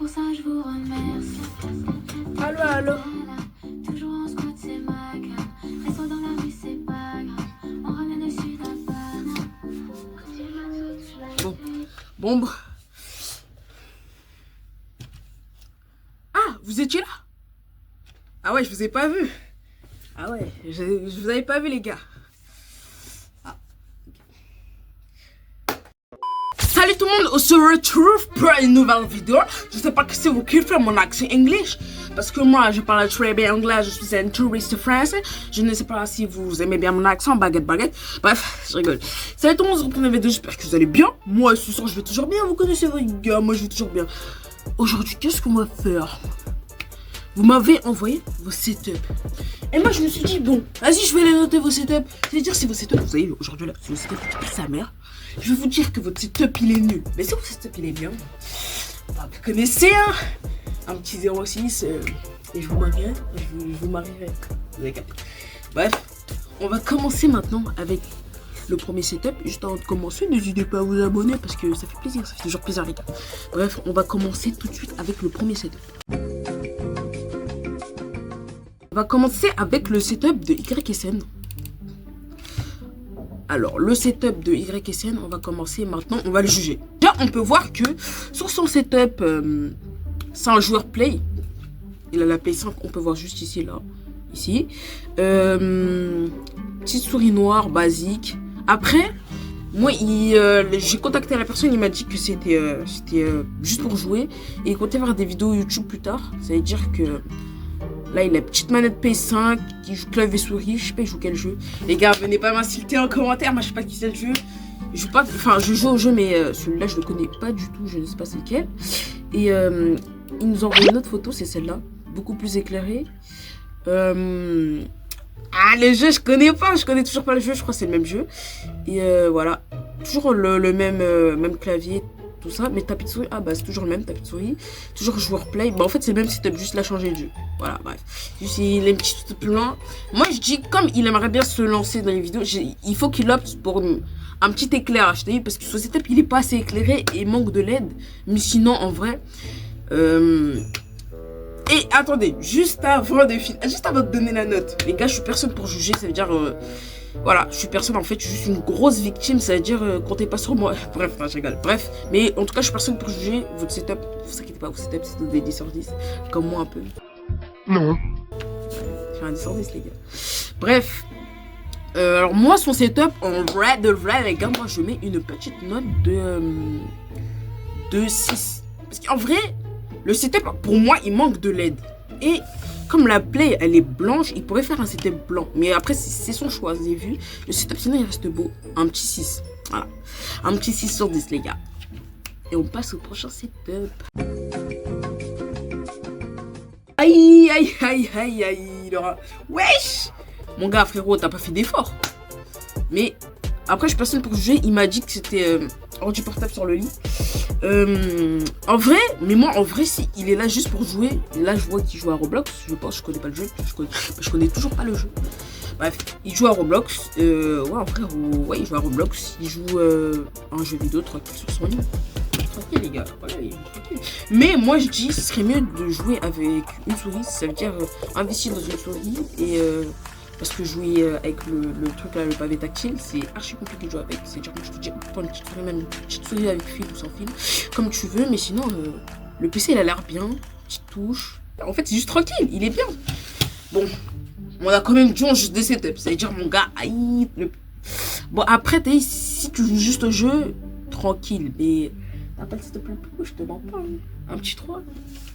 pour ça je vous remercie. Allô, allô. Toujours en squat, c'est ma cam. Reste dans la rue, c'est pas grave. On ramène le sud à Paname. Bon. Ah, vous étiez là? Ah ouais, je vous ai pas vu. Ah ouais, je vous avais pas vu, les gars. Ah. Salut tout le monde, on se retrouve pour une nouvelle vidéo. Je sais pas si vous kiffez mon accent anglais, parce que moi je parle très bien anglais, je suis un touriste français. Je ne sais pas si vous aimez bien mon accent, baguette. Bref, je rigole. Salut tout le monde, on se retrouve dans une vidéo, j'espère que vous allez bien. Moi ce soir je vais toujours bien, vous connaissez vos gars, moi je vais toujours bien. Aujourd'hui, qu'est-ce qu'on va faire? Vous m'avez envoyé vos setups. Et moi, je me suis dit, bon, vas-y, je vais les noter, vos setups. C'est-à-dire, si vos setups, vous avez aujourd'hui là, c'est le setup qui pisse sa mère. Je vais vous dire que votre setup, il est nul. Mais si votre setup, il est bien, bah, vous connaissez, hein, un petit 06, et je vous marierai. Je vous marierai. Vous avez capté. Bref, on va commencer maintenant avec le premier setup. Juste avant de commencer, n'hésitez pas à vous abonner parce que ça fait plaisir, ça fait toujours plaisir, les gars. Bref, on va commencer tout de suite avec le premier setup. On va commencer avec le setup de YSN. Alors, le setup de YSN, on va commencer maintenant, on va le juger. Déjà, on peut voir que sur son setup, c'est un joueur Play. Il a la Play 5, on peut voir juste ici, là. Ici. Petite souris noire, basique. Après, moi, j'ai contacté la personne, il m'a dit que c'était juste pour jouer. Et il comptait faire des vidéos YouTube plus tard. Ça veut dire que... Là, il a une petite manette PS5 qui joue clavier souris. Je sais pas, il joue quel jeu. Les gars, venez pas m'insulter en commentaire. Moi, je sais pas qui c'est le jeu. Je joue pas. Enfin, je joue au jeu, mais celui-là, je le connais pas du tout. Je ne sais pas c'est lequel. Et il nous envoie une autre photo, c'est celle-là. Beaucoup plus éclairée. Ah, le jeu, je connais pas. Je connais toujours pas le jeu. Je crois que c'est le même jeu. Et voilà. Toujours le même clavier. Tout ça, mais tapis de souris, ah bah c'est toujours le même tapis de souris, toujours joueur Play, bah en fait c'est le même setup, juste là changer de jeu, voilà, bref, juste il est un petit peu plus loin. Moi je dis, comme il aimerait bien se lancer dans les vidéos, il faut qu'il opte pour un petit éclairage, parce que ce setup il est pas assez éclairé et manque de LED, mais sinon en vrai, et attendez, juste avant de donner la note, les gars, je suis personne pour juger, ça veut dire, voilà, je suis personne, en fait, je suis juste une grosse victime, ça veut dire, comptez pas sur moi. Bref, enfin, je rigole. Bref, mais en tout cas, je suis personne pour juger votre setup. Ne vous inquiétez pas, votre setup, c'est des 10 sur 10, comme moi un peu. Non. Je fais un 10 sur 10, les gars. Bref, alors moi, son setup, en vrai, de vrai, les gars, moi, je mets une petite note de 6. Parce qu'en vrai, le setup, pour moi, il manque de LED. Et comme la Play, elle est blanche, il pourrait faire un setup blanc. Mais après, c'est son choix, vous avez vu. Le setup, sinon, il reste beau. Un petit 6. Voilà. Un petit 6 sur 10, les gars. Et on passe au prochain setup. Aïe. Laura. Wesh. Mon gars, frérot, t'as pas fait d'effort. Mais après, je suis personne pour juger. Il m'a dit que c'était hors du portable sur le lit. En vrai, mais moi en vrai, si il est là juste pour jouer, là je vois qu'il joue à Roblox. Je pense, je connais pas le jeu, je connais toujours pas le jeu. Bref, il joue à Roblox. Ouais, en vrai, ouais, il joue à Roblox. Il joue un jeu vidéo tranquille sur son lit. Tranquille, les gars. Voilà, il est tranquille. Mais moi je dis, ce serait mieux de jouer avec une souris. Ça veut dire investir dans une souris et. Parce que jouer avec le truc là, le pavé tactile, c'est archi compliqué de jouer avec. C'est-à-dire que je te dis, prends une petite souris, même une petite souris avec fil ou sans fil, comme tu veux, mais sinon, le PC il a l'air bien, petite touche. En fait, c'est juste tranquille, il est bien. Bon, on a quand même du juste des setups, c'est-à-dire, mon gars, aïe. Bon, après, si tu joues juste au jeu, tranquille, mais t'as pas le setup le plus beau, je te mens pas. Hein. Un petit 3.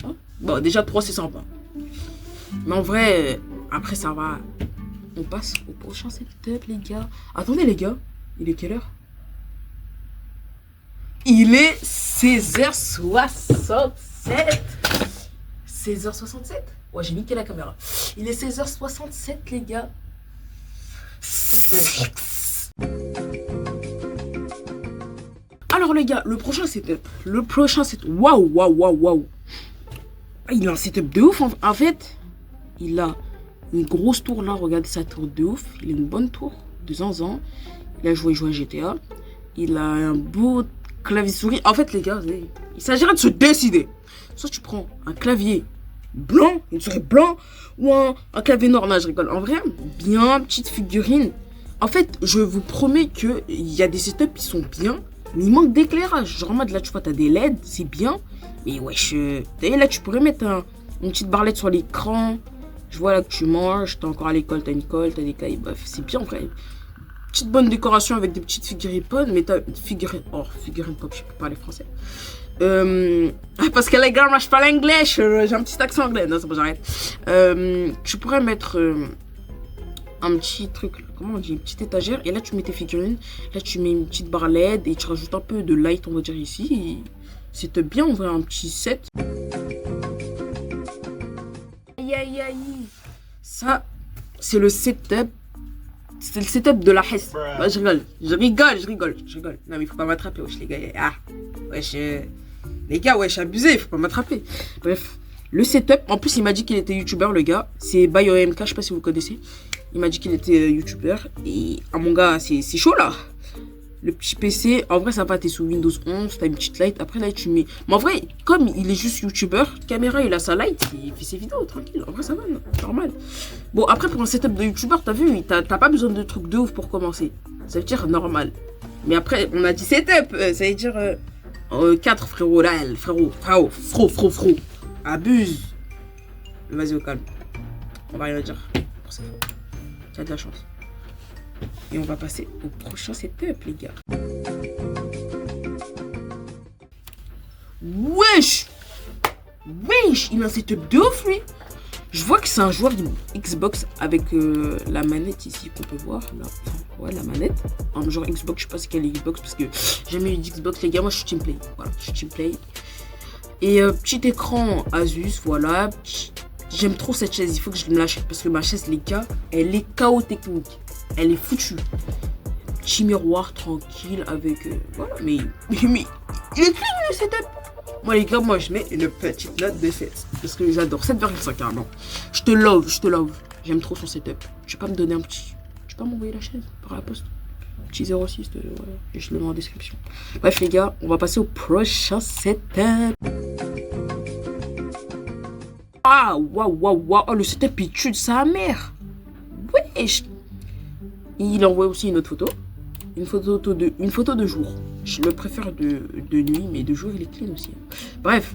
Hein. Bon, déjà 3, c'est sympa. Mais en vrai, après, ça va. On passe au prochain setup, les gars. Attendez, les gars. Il est quelle heure? Il est 16h67. 16h67? Ouais, j'ai niqué la caméra. Il est 16h67, les gars. Alors, les gars, le prochain setup. Waouh. Il a un setup de ouf, en fait. Il a une grosse tour là, regardez sa tour de ouf. Il a une bonne tour de zinzin. Il a joué à GTA. Il a un beau clavier souris. En fait, les gars, il s'agirait de se décider. Soit tu prends un clavier blanc, une souris blanc, ou un clavier noir. Non, je rigole. En vrai, bien, petite figurine. En fait, je vous promets qu'il y a des setups qui sont bien, mais il manque d'éclairage. Genre, en mode, là, tu vois, t'as des LED, c'est bien. Mais wesh, là, tu pourrais mettre une petite barlette sur l'écran. Je vois là que tu manges, t'es encore à l'école, t'as une colle, t'as des cahiers, bref, c'est bien, en vrai. Petite bonne décoration avec des petites figurines pop, mais t'as figurine pop, je peux pas parler français. Parce que les gars, moi je parle anglais, j'ai un petit accent anglais. Non, c'est bon, j'arrête. Tu pourrais mettre un petit truc, comment on dit, une petite étagère, et là tu mets tes figurines, là tu mets une petite barre LED et tu rajoutes un peu de light, on va dire ici. C'est bien, on voit un petit set. Aïe aïe aïe. Ça, c'est le setup. C'est le setup de la Hesse. Bah, je rigole. Non, mais il faut pas m'attraper, wesh, les gars. Ah, wesh. Les gars, wesh, abusé, il faut pas m'attraper. Bref, le setup. En plus, il m'a dit qu'il était youtubeur, le gars. C'est BioMK, je sais pas si vous connaissez. Il m'a dit qu'il était youtubeur. Et, ah, mon gars, c'est chaud là. Le petit PC, en vrai, ça va, t'es sous Windows 11, t'as une petite light. Après, là, tu mets. Mais en vrai, comme il est juste youtubeur, caméra, il a sa light, il fait ses vidéos, tranquille. En vrai, ça va, non, normal. Bon, après, pour un setup de youtubeur, t'as vu, t'as pas besoin de trucs de ouf pour commencer. Ça veut dire normal. Mais après, on a dit setup, ça veut dire 4, frérot, là, frérot. Abuse. Vas-y, au calme. On va rien dire pour cette fois. T'as de la chance. Et on va passer au prochain setup, les gars. Wesh, il a un setup de ouf, lui. Je vois que c'est un joueur Xbox avec la manette ici qu'on peut voir. Là. Ouais, la manette. Un genre Xbox, je sais pas si quelle est Xbox parce que j'ai jamais eu d'Xbox, les gars. Moi, je suis Team Play. Voilà, je suis Team Play. Et petit écran Asus, voilà. J'aime trop cette chaise, il faut que je me l'achète parce que ma chaise, les gars, elle est KO technique. Elle est foutue. Petit miroir tranquille avec. Voilà, mais il est clean le setup. Moi, les gars, moi je mets une petite note de 7. Parce que j'adore. 7,5 carrément. Je te love. J'aime trop son setup. Tu peux pas me donner un petit. Tu peux pas m'envoyer la chaise par la poste. Petit 06, voilà. Et je le mets en description. Bref, les gars, on va passer au prochain setup. Ah, waouh. Oh, le setup, il tue de sa mère. Wesh. Il envoie aussi une autre photo. Une photo de jour. Je le préfère de nuit, mais de jour, il est clean aussi. Bref,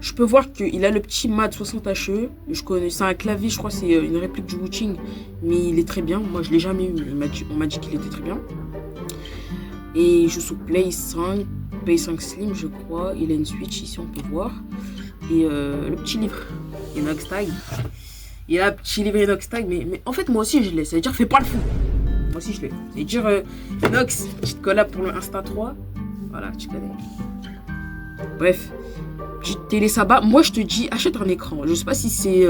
je peux voir qu'il a le petit MAD 60HE. Je connais, c'est un clavier, je crois, c'est une réplique du Wuching. Mais il est très bien. Moi, je l'ai jamais eu. On m'a dit qu'il était très bien. Et je joue sous Play 5 Slim, je crois. Il a une Switch, ici, on peut voir. Et le petit livre Inox Tag. Il a un petit livre Inox Tag, mais en fait, moi aussi, je l'ai. Ça veut dire, fais pas le fou. Moi aussi, je l'ai. Ça veut dire, Inox, petite collab pour le Insta 3. Voilà, tu connais. Bref, petite télé Saba. Moi, je te dis, achète un écran. Je sais pas si c'est.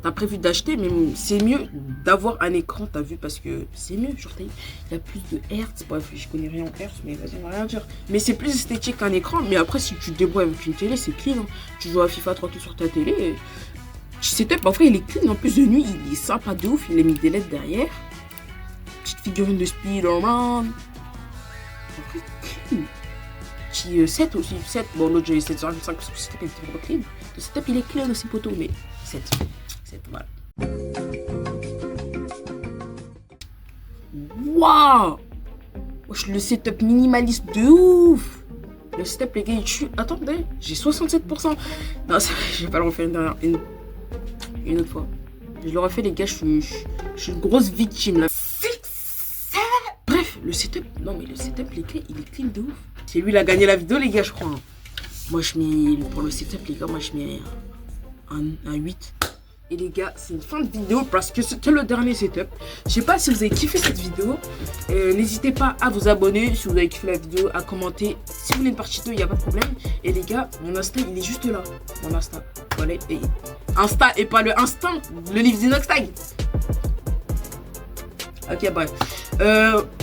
T'as prévu d'acheter, mais c'est mieux d'avoir un écran, t'as vu, parce que c'est mieux. Genre, il y a plus de hertz. Bref, je connais rien en hertz, mais vas-y, on va rien dire. Mais c'est plus esthétique qu'un écran. Mais après, si tu te débrouilles avec une télé, c'est clean. Hein. Tu joues à FIFA tranquille sur ta télé. Et... setup, en vrai, il est clean. En plus de nuit, il est sympa de ouf. Il a mis des LED derrière. Petite figurine de Spider-Man. En vrai, clean. Petit 7 aussi. 7. Bon, l'autre, j'ai eu 7,5 parce que le setup, il était vraiment clean. Le setup, il est clean aussi, poteau, mais 7. Voilà. Waouh! Le setup minimaliste de ouf! Le setup, les gars, il tue. Attendez, j'ai 67%. Non, ça, je vais pas le refaire une autre fois. Je l'aurais fait, les gars, je suis une grosse victime là. Bref, le setup. Non, mais le setup, les gars, il est clean de ouf. C'est lui, il a gagné la vidéo, les gars, je crois. Moi, je mets. Pour le setup, les gars, moi, je mets un 8. Et les gars, c'est une fin de vidéo parce que c'était le dernier setup. Je sais pas si vous avez kiffé cette vidéo. N'hésitez pas à vous abonner si vous avez kiffé la vidéo, à commenter. Si vous voulez une partie 2, il n'y a pas de problème. Et les gars, mon Insta, il est juste là. Mon Insta. Voilà. Et Insta et pas le instant. Le livre d'Inox Tag. Ok, bref.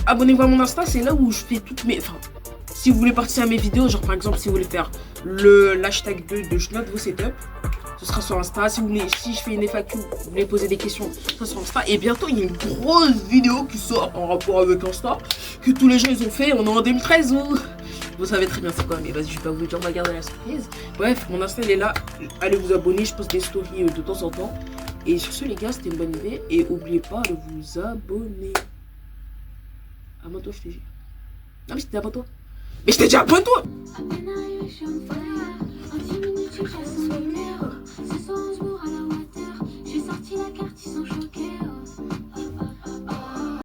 Abonnez-vous à mon Insta, c'est là où je fais toutes mes... Enfin, si vous voulez participer à mes vidéos, genre par exemple, si vous voulez faire l'hashtag 2 de je note vos setups. Ce sera sur Insta. Si je fais une FAQ, vous voulez poser des questions, ce sera sur Insta. Et bientôt, il y a une grosse vidéo qui sort en rapport avec Insta. Que tous les gens, ils ont fait. On est en 2013. Vous savez très bien c'est quoi, mais vas-y, je vais pas vous dire, on va garder la surprise. Bref, mon Insta, il est là. Allez vous abonner, je poste des stories de temps en temps. Et sur ce, les gars, c'était une bonne idée. Et oubliez pas de vous abonner. Abonne-toi, je t'ai dit. Non, mais c'était abonne-toi. Mais je t'ai dit abonne-toi!